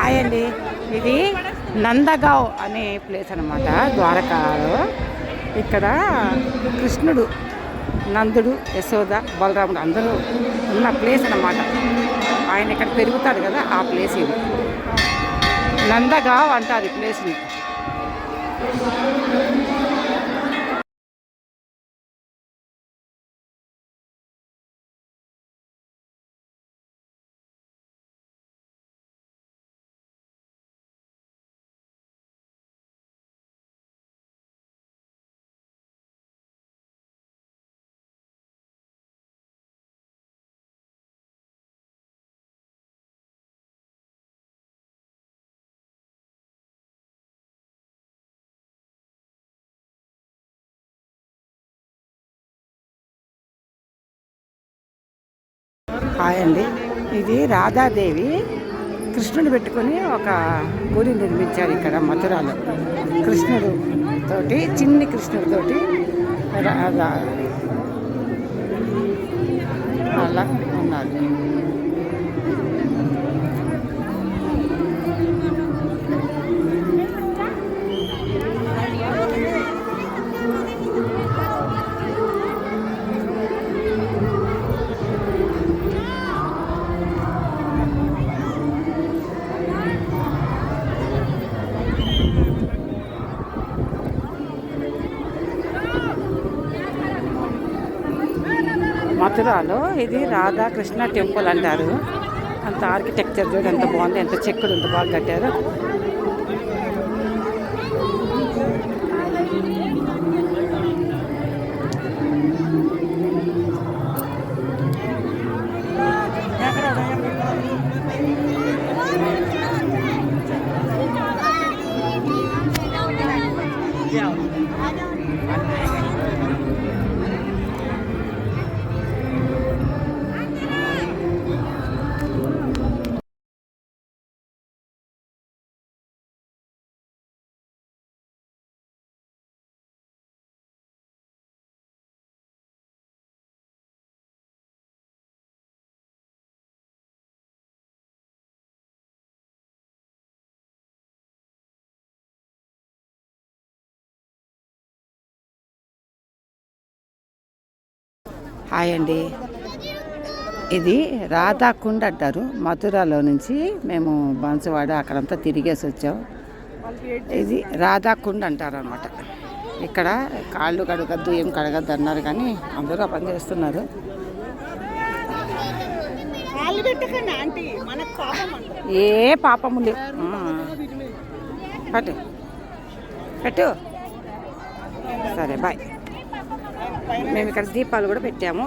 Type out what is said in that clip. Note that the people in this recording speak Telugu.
హాయ్ అండి. ఇది నందగావ్ అనే ప్లేస్ అనమాట. ద్వారకాలో ఇక్కడ కృష్ణుడు, నందుడు, యశోద, బలరాముడు అందరూ ఉన్న ప్లేస్ అన్నమాట. ఆయన ఇక్కడ పెరుగుతాడు కదా, ఆ ప్లేస్ ఇది. నందగావ్ అంటారు ఈ ప్లేస్ని. హాయ్ అండి. ఇది రాధాదేవి కృష్ణుడు పెట్టుకొని ఒక గుడి నిర్మించారు ఇక్కడ మథురాలో. కృష్ణుడు తోటి, చిన్ని కృష్ణుడి తోటి అలా ఉన్నారు. మథురాలో ఇది రాధాకృష్ణ టెంపుల్ అంటారు. అంత ఆర్కిటెక్చర్ చూడు ఎంత బాగుంది, ఎంత చెక్కుడు ఎంత బాగా కట్టారు. హాయ్ అండి. ఇది రాధాకుండ్ అంటారు. మథురాలో నుంచి మేము బాన్సువాడ అక్కడంతా తిరిగేసి వచ్చాం. ఇది రాధాకుండ్ అంటారు అనమాట. ఇక్కడ కాళ్ళు కడగద్దు, ఏం కడగద్దు అన్నారు, కానీ అందరూ ఆ పని చేస్తున్నారు. ఏ పాపము లేవు. పెట్టు పెట్టు. సరే బాయ్. మేము ఇక్కడ దీపాలు కూడా పెట్టాము.